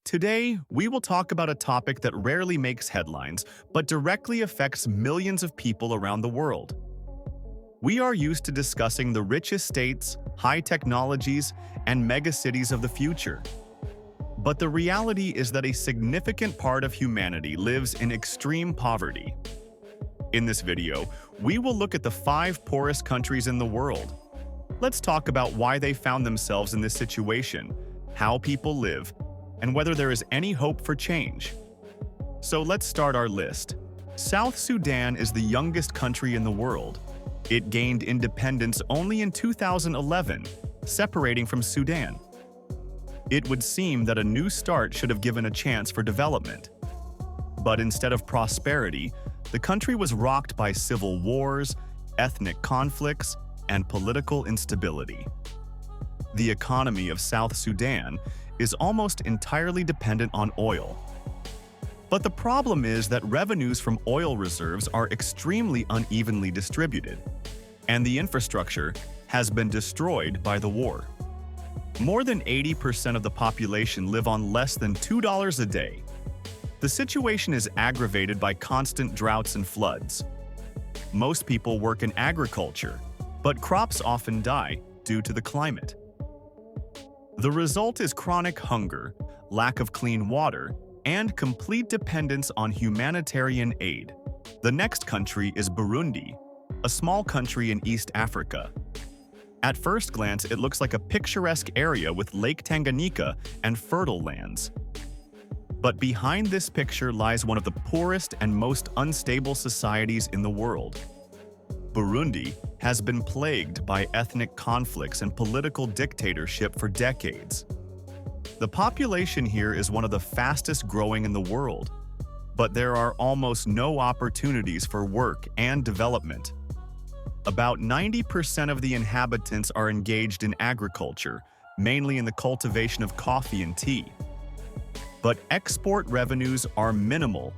Today, we will talk about a topic that rarely makes headlines, but directly affects millions of people around the world. We are used to discussing the richest states, high technologies, and megacities of the future. But the reality is that a significant part of humanity lives in extreme poverty. In this video, we will look at the 5 poorest countries in the world. Let's talk about why they found themselves in this situation, how people live, and whether there is any hope for change. So let's start our list. South Sudan is the youngest country in the world. It gained independence only in 2011, separating from Sudan. It would seem that a new start should have given a chance for development. But instead of prosperity, the country was rocked by civil wars, ethnic conflicts, and political instability. The economy of South Sudan is almost entirely dependent on oil. But the problem is that revenues from oil reserves are extremely unevenly distributed, and the infrastructure has been destroyed by the war. More than 80% of the population live on less than $2 a day. The situation is aggravated by constant droughts and floods. Most people work in agriculture, but crops often die due to the climate. The result is chronic hunger, lack of clean water, and complete dependence on humanitarian aid. The next country is Burundi, a small country in East Africa. At first glance, it looks like a picturesque area with Lake Tanganyika and fertile lands. But behind this picture lies one of the poorest and most unstable societies in the world. Burundi has been plagued by ethnic conflicts and political dictatorship for decades. The population here is one of the fastest growing in the world, but there are almost no opportunities for work and development. About 90% of the inhabitants are engaged in agriculture, mainly in the cultivation of coffee and tea. But export revenues are minimal,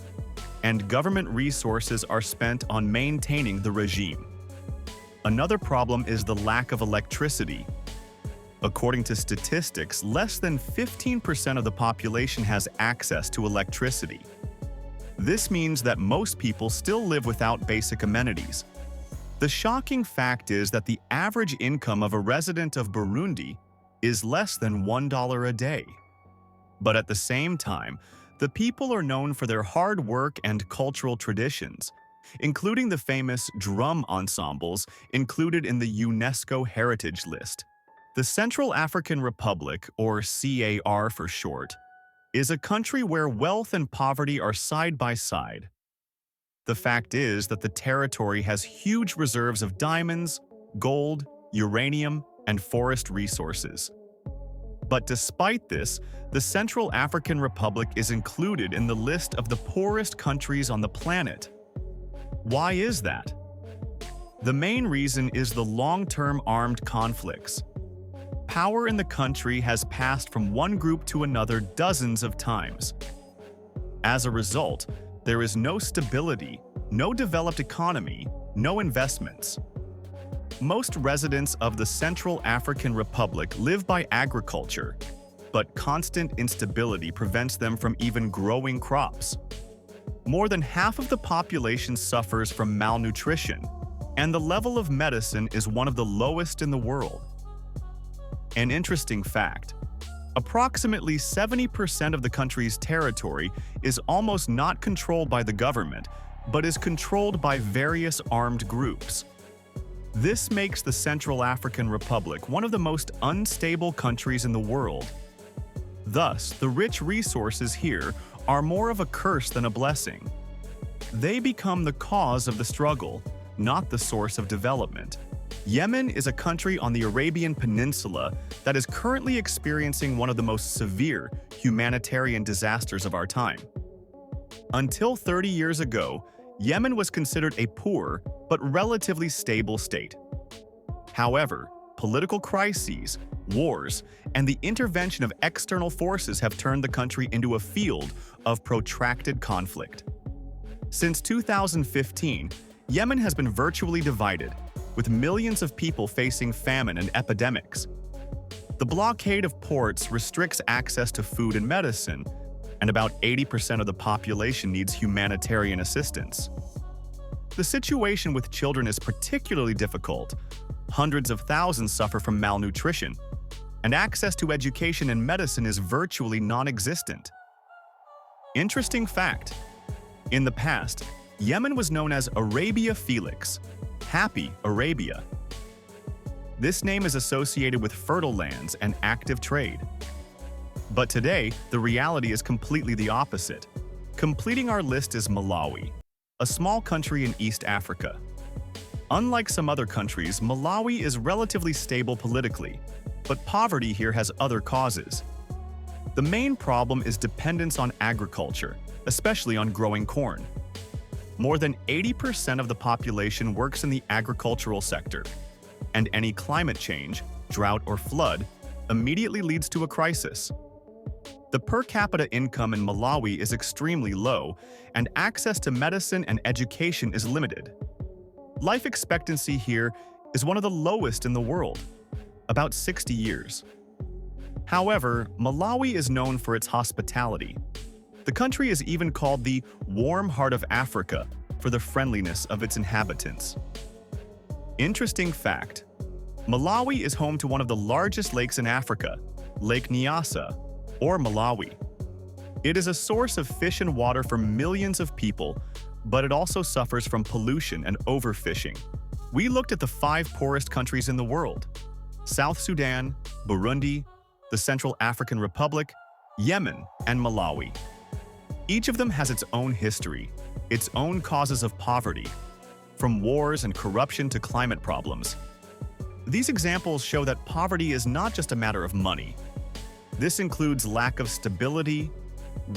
and government resources are spent on maintaining the regime. Another problem is the lack of electricity. According to statistics, less than 15% of the population has access to electricity. This means that most people still live without basic amenities. The shocking fact is that the average income of a resident of Burundi is less than $1 a day. But at the same time, the people are known for their hard work and cultural traditions, including the famous drum ensembles included in the UNESCO Heritage List. The Central African Republic, or CAR for short, is a country where wealth and poverty are side by side. The fact is that the territory has huge reserves of diamonds, gold, uranium, and forest resources. But despite this, the Central African Republic is included in the list of the poorest countries on the planet. Why is that? The main reason is the long-term armed conflicts. Power in the country has passed from one group to another dozens of times. As a result, there is no stability, no developed economy, no investments. Most residents of the Central African Republic live by agriculture, but constant instability prevents them from even growing crops. More than half of the population suffers from malnutrition, and the level of medicine is one of the lowest in the world. An interesting fact: approximately 70% of the country's territory is almost not controlled by the government, but is controlled by various armed groups. This makes the Central African Republic one of the most unstable countries in the world. Thus, the rich resources here are more of a curse than a blessing. They become the cause of the struggle, not the source of development. Yemen is a country on the Arabian Peninsula that is currently experiencing one of the most severe humanitarian disasters of our time. Until 30 years ago, Yemen was considered a poor but relatively stable state. However, political crises, wars, and the intervention of external forces have turned the country into a field of protracted conflict. Since 2015, Yemen has been virtually divided, with millions of people facing famine and epidemics. The blockade of ports restricts access to food and medicine, and about 80% of the population needs humanitarian assistance. The situation with children is particularly difficult. Hundreds of thousands suffer from malnutrition, and access to education and medicine is virtually non-existent. Interesting fact: in the past, Yemen was known as Arabia Felix, Happy Arabia. This name is associated with fertile lands and active trade. But today, the reality is completely the opposite. Completing our list is Malawi, a small country in East Africa. Unlike some other countries, Malawi is relatively stable politically, but poverty here has other causes. The main problem is dependence on agriculture, especially on growing corn. More than 80% of the population works in the agricultural sector, and any climate change, drought or flood, immediately leads to a crisis. The per capita income in Malawi is extremely low, and access to medicine and education is limited. Life expectancy here is one of the lowest in the world, about 60 years. However, Malawi is known for its hospitality. The country is even called the warm heart of Africa for the friendliness of its inhabitants. Interesting fact: Malawi is home to one of the largest lakes in Africa, Lake Nyasa, or Malawi. It is a source of fish and water for millions of people, but it also suffers from pollution and overfishing. We looked at the 5 poorest countries in the world: South Sudan, Burundi, the Central African Republic, Yemen, and Malawi. Each of them has its own history, its own causes of poverty, from wars and corruption to climate problems. These examples show that poverty is not just a matter of money. This includes lack of stability,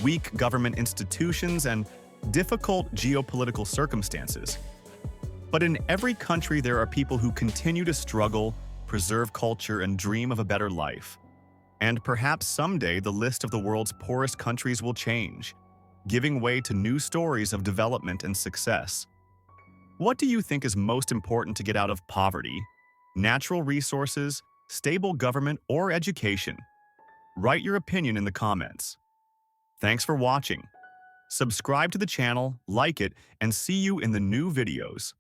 weak government institutions, and difficult geopolitical circumstances. But in every country, there are people who continue to struggle, preserve culture, and dream of a better life. And perhaps someday the list of the world's poorest countries will change, giving way to new stories of development and success. What do you think is most important to get out of poverty? Natural resources, stable government, or education? Write your opinion in the comments. Thanks for watching. Subscribe to the channel, like it, and see you in the new videos.